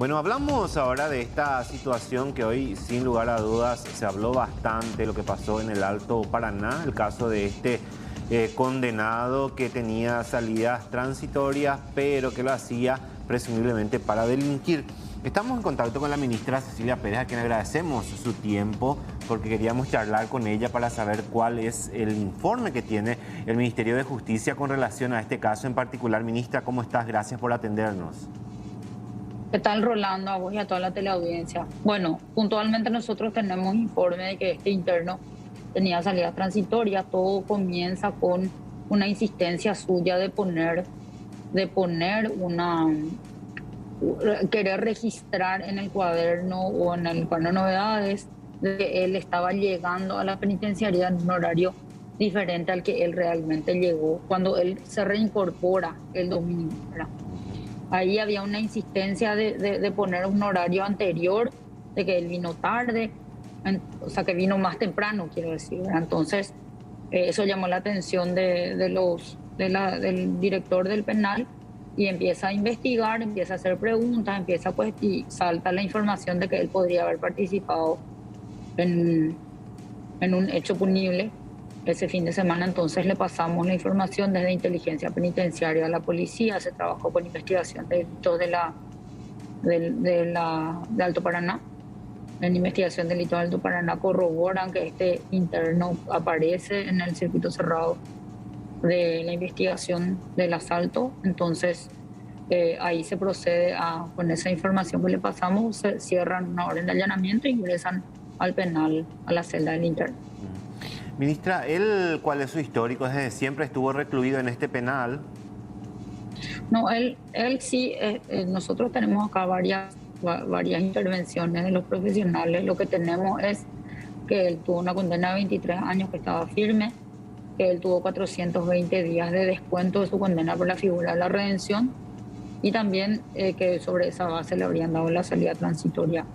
Bueno, hablamos ahora de esta situación que hoy, sin lugar a dudas, se habló bastante, lo que pasó en el Alto Paraná, el caso de este condenado que tenía salidas transitorias, pero que lo hacía presumiblemente para delinquir. Estamos en contacto con la ministra Cecilia Pérez, a quien agradecemos su tiempo, porque queríamos charlar con ella para saber cuál es el informe que tiene el Ministerio de Justicia con relación a este caso en particular. Ministra, ¿cómo estás? Gracias por atendernos. ¿Qué tal, Rolando? A vos y a toda la teleaudiencia. Bueno, puntualmente nosotros tenemos informe de que este interno tenía salidas transitorias. Todo comienza con una insistencia suya de poner querer registrar en el cuaderno o en el cuaderno de novedades de que él estaba llegando a la penitenciaría en un horario diferente al que él realmente llegó cuando él se reincorpora el domingo, ¿verdad? Ahí había una insistencia de poner un horario anterior, de que él vino tarde, o sea, que vino más temprano, quiero decir, ¿verdad? Entonces, eso llamó la atención del director del penal y empieza a investigar, empieza a hacer preguntas, y salta la información de que él podría haber participado en un hecho punible ese fin de semana. Entonces le pasamos la información desde inteligencia penitenciaria a la policía. Se trabajó con investigación de delitos de Alto Paraná. En investigación de delitos de Alto Paraná corroboran que este interno aparece en el circuito cerrado de la investigación del asalto. Entonces ahí se procede con esa información que le pasamos, se cierran una orden de allanamiento e ingresan al penal, a la celda del interno. Ministra, ¿cuál es su histórico? ¿Desde siempre estuvo recluido en este penal? No, él sí, nosotros tenemos acá varias intervenciones de los profesionales. Lo que tenemos es que él tuvo una condena de 23 años que estaba firme, que él tuvo 420 días de descuento de su condena por la figura de la redención y también que sobre esa base le habrían dado la salida transitoria.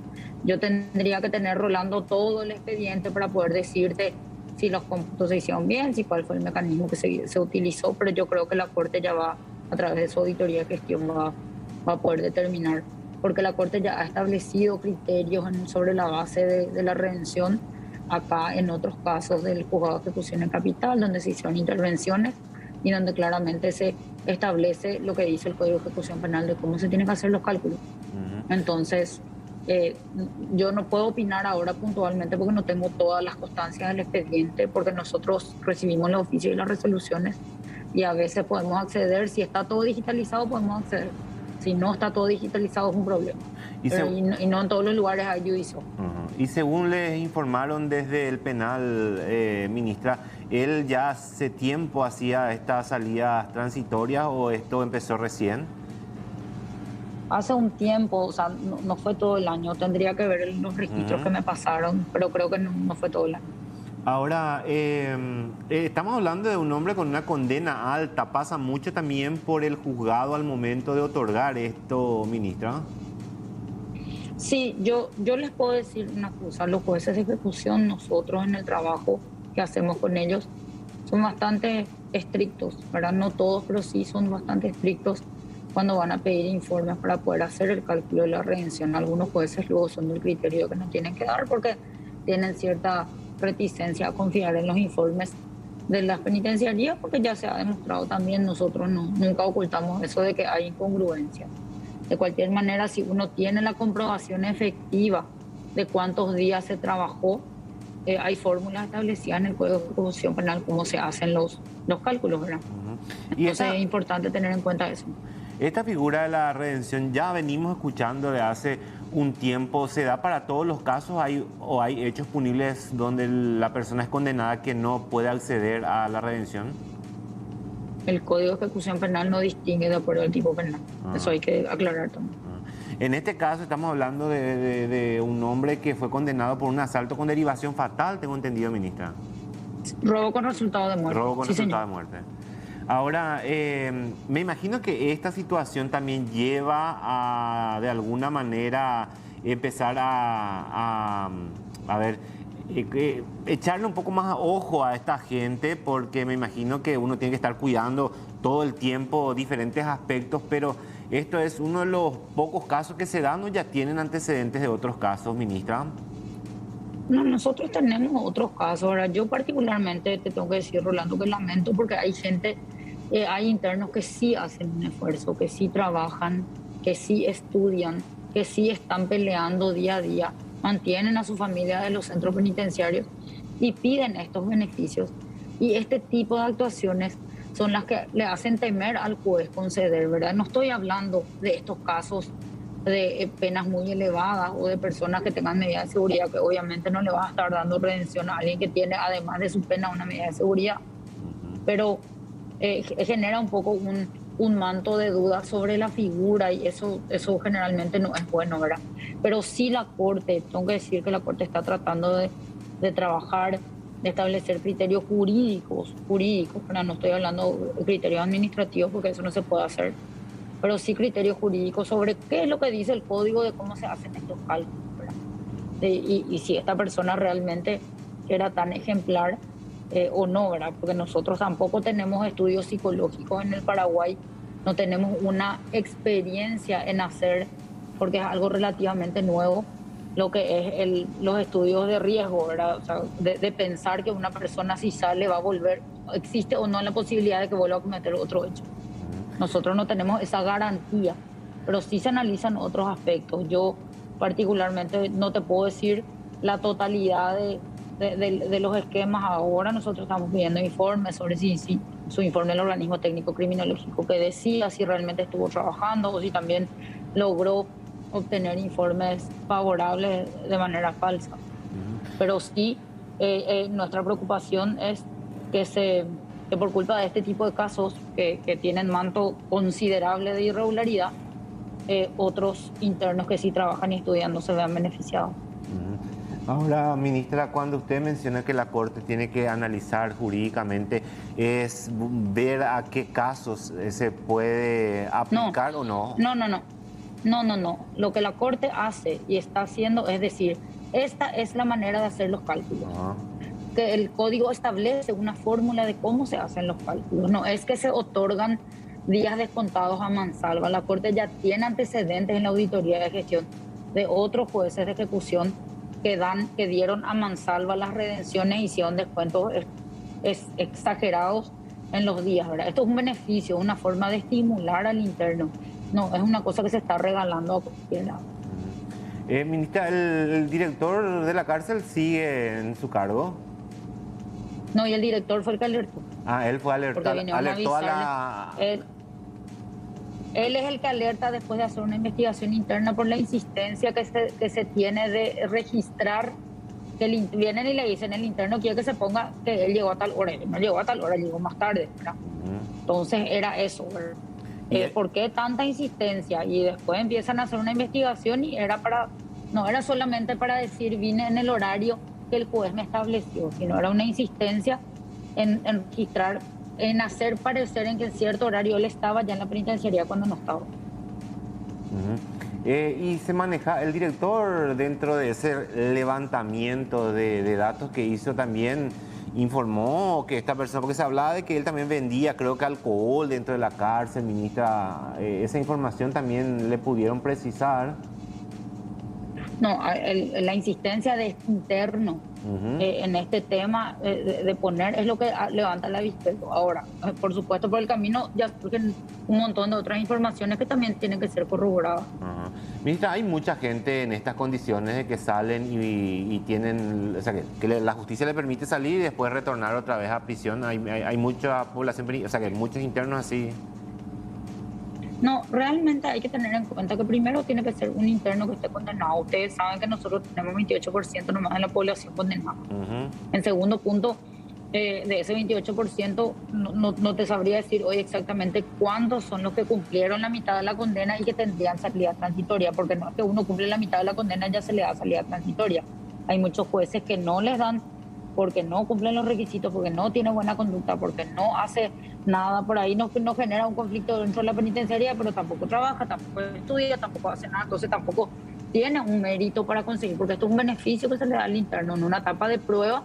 Yo tendría que tener, Rolando, todo el expediente para poder decirte si los cómputos se hicieron bien, si cuál fue el mecanismo que se utilizó, pero yo creo que la Corte ya va, a través de su auditoría de gestión, va a poder determinar, porque la Corte ya ha establecido criterios sobre la base de la redención. Acá, en otros casos del juzgado de ejecución en capital, donde se hicieron intervenciones y donde claramente se establece lo que dice el Código de Ejecución Penal de cómo se tienen que hacer los cálculos. Entonces, yo no puedo opinar ahora puntualmente porque no tengo todas las constancias del expediente, porque nosotros recibimos los oficios y las resoluciones y a veces podemos acceder. Si está todo digitalizado, podemos acceder. Si no está todo digitalizado, es un problema. Y no en todos los lugares hay juicio. Y según les informaron desde el penal, ministra, ¿él ya hace tiempo hacía estas salidas transitorias o esto empezó recién? Hace un tiempo, o sea, no fue todo el año. Tendría que ver los registros que me pasaron, pero creo que no fue todo el año. Ahora, estamos hablando de un hombre con una condena alta. ¿Pasa mucho también por el juzgado al momento de otorgar esto, ministra? Sí, yo les puedo decir una cosa. Los jueces de ejecución, nosotros en el trabajo que hacemos con ellos, son bastante estrictos, ¿verdad? No todos, pero sí son bastante estrictos cuando van a pedir informes para poder hacer el cálculo de la redención. Algunos jueces luego son del criterio que no tienen que dar porque tienen cierta reticencia a confiar en los informes de las penitenciarías, porque ya se ha demostrado también, nosotros nunca ocultamos eso de que hay incongruencias. De cualquier manera, si uno tiene la comprobación efectiva de cuántos días se trabajó, hay fórmulas establecidas en el Código de Ejecución Penal cómo se hacen los cálculos, ¿verdad? Entonces es importante tener en cuenta eso. Esta figura de la redención ya venimos escuchando de hace un tiempo. ¿Se da para todos los casos o hay hechos punibles donde la persona es condenada que no puede acceder a la redención? El Código de Ejecución Penal no distingue de acuerdo al tipo penal. Eso hay que aclarar también. En este caso estamos hablando de un hombre que fue condenado por un asalto con derivación fatal, tengo entendido, ministra. Robo con resultado de muerte. Robo con resultado de muerte. Ahora, me imagino que esta situación también lleva a, de alguna manera, empezar a ver, echarle un poco más ojo a esta gente, porque me imagino que uno tiene que estar cuidando todo el tiempo diferentes aspectos, pero ¿Esto es uno de los pocos casos que se dan o ya tienen antecedentes de otros casos, ministra? No, nosotros tenemos otros casos. Ahora, yo particularmente te tengo que decir, Rolando, que lamento porque hay gente, hay internos que sí hacen un esfuerzo, que sí trabajan, que sí estudian, que sí están peleando día a día, mantienen a su familia de los centros penitenciarios y piden estos beneficios. Y este tipo de actuaciones son las que le hacen temer al juez conceder, ¿verdad? No estoy hablando de estos casos de penas muy elevadas o de personas que tengan medidas de seguridad, que obviamente no le va a estar dando redención a alguien que tiene, además de su pena, una medida de seguridad. Pero genera un poco un manto de dudas sobre la figura y eso generalmente no es bueno, ¿verdad? Pero sí la Corte, tengo que decir que la Corte está tratando de trabajar, de establecer criterios jurídicos, ¿verdad? No estoy hablando de criterios administrativos porque eso no se puede hacer, pero sí criterios jurídicos sobre qué es lo que dice el código de cómo se hacen estos cálculos, ¿verdad? Y si esta persona realmente era tan ejemplar o no, ¿verdad? Porque nosotros tampoco tenemos estudios psicológicos en el Paraguay, no tenemos una experiencia en hacer, porque es algo relativamente nuevo, lo que es los estudios de riesgo, ¿verdad? O sea, de pensar que una persona si sale va a volver, existe o no la posibilidad de que vuelva a cometer otro hecho. Nosotros no tenemos esa garantía, pero sí se analizan otros aspectos. Yo particularmente no te puedo decir la totalidad de los esquemas. Ahora nosotros estamos pidiendo informes sobre si su informe del organismo técnico criminológico que decía si realmente estuvo trabajando o si también logró obtener informes favorables de manera falsa. Pero sí, nuestra preocupación es que por culpa de este tipo de casos que tienen manto considerable de irregularidad, otros internos que sí trabajan y estudian no se vean beneficiados. Ahora, ministra, cuando usted menciona que la Corte tiene que analizar jurídicamente, ¿es ver a qué casos se puede aplicar o no? No. Lo que la Corte hace y está haciendo es decir, esta es la manera de hacer los cálculos. Que el código establece una fórmula de cómo se hacen los cálculos. No es que se otorgan días descontados a mansalva. La Corte ya tiene antecedentes en la auditoría de gestión de otros jueces de ejecución que dieron a mansalva las redenciones y hicieron descuentos exagerados en los días, ¿verdad? Esto es un beneficio, una forma de estimular al interno. No, es una cosa que se está regalando a cualquier lado. Ministra, ¿el director de la cárcel sigue en su cargo? No, y el director fue el que alertó. Ah, él fue alertó a la... Él es el que alerta después de hacer una investigación interna por la insistencia que se tiene de registrar, que vienen y le dicen, el interno quiere que se ponga que él llegó a tal hora, no llegó a tal hora, llegó más tarde, ¿verdad? Entonces era eso, ¿verdad? ¿Por qué tanta insistencia? Y después empiezan a hacer una investigación y no era solamente para decir vine en el horario que el juez me estableció, sino era una insistencia en registrar, en hacer parecer en que en cierto horario él estaba ya en la penitenciaría cuando no estaba. Y se maneja, el director dentro de ese levantamiento de datos que hizo también informó que esta persona, porque se hablaba de que él también vendía, creo que alcohol dentro de la cárcel, ministra, esa información también le pudieron precisar. No, la insistencia de este interno en este tema de poner es lo que levanta la avispero. Ahora, por supuesto, por el camino ya surgen un montón de otras informaciones que también tienen que ser corroboradas. Ministra, hay mucha gente en estas condiciones de que salen y tienen, o sea, que la justicia le permite salir y después retornar otra vez a prisión. Hay mucha población, o sea, que muchos internos así. No, realmente hay que tener en cuenta que primero tiene que ser un interno que esté condenado. Ustedes saben que nosotros tenemos 28% nomás de la población condenada. En segundo punto, de ese 28%, no te sabría decir hoy exactamente cuántos son los que cumplieron la mitad de la condena y que tendrían salida transitoria, porque no es que uno cumple la mitad de la condena y ya se le da salida transitoria. Hay muchos jueces que no les dan porque no cumplen los requisitos, porque no tiene buena conducta, porque no hace nada por ahí, no genera un conflicto dentro de la penitenciaría, pero tampoco trabaja, tampoco estudia, tampoco hace nada, entonces tampoco tiene un mérito para conseguir, porque esto es un beneficio que se le da al interno en una etapa de prueba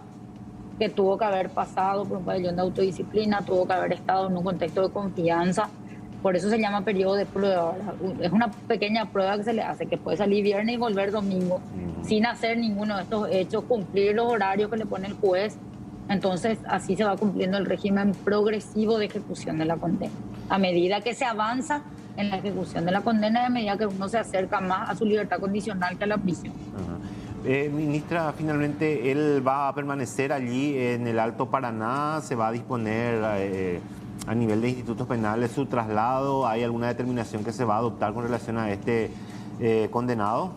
que tuvo que haber pasado por un pabellón de autodisciplina, tuvo que haber estado en un contexto de confianza Por eso se llama periodo de prueba, ¿verdad? Es una pequeña prueba que se le hace, que puede salir viernes y volver domingo, sin hacer ninguno de estos hechos, cumplir los horarios que le pone el juez. Entonces, así se va cumpliendo el régimen progresivo de ejecución de la condena. A medida que se avanza en la ejecución de la condena, y a medida que uno se acerca más a su libertad condicional que a la prisión. Ministra, finalmente, ¿él va a permanecer allí en el Alto Paraná? ¿Se va a disponer a nivel de institutos penales su traslado? ¿Hay alguna determinación que se va a adoptar con relación a este condenado?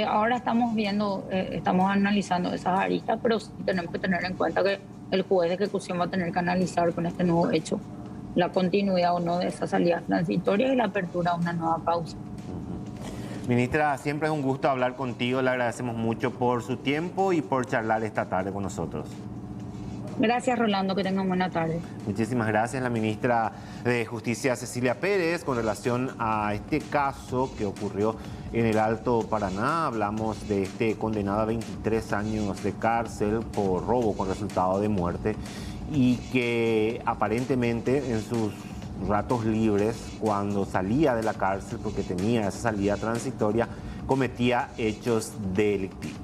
Ahora estamos viendo, estamos analizando esas aristas, pero sí tenemos que tener en cuenta que el juez de ejecución va a tener que analizar con este nuevo hecho la continuidad o no de esas salidas transitorias y la apertura a una nueva causa. Ministra, siempre es un gusto hablar contigo. Le agradecemos mucho por su tiempo y por charlar esta tarde con nosotros. Gracias, Rolando, que tengan buena tarde. Muchísimas gracias, la ministra de Justicia Cecilia Pérez, con relación a este caso que ocurrió en el Alto Paraná. Hablamos de este condenado a 23 años de cárcel por robo con resultado de muerte y que aparentemente en sus ratos libres, cuando salía de la cárcel, porque tenía esa salida transitoria, cometía hechos delictivos.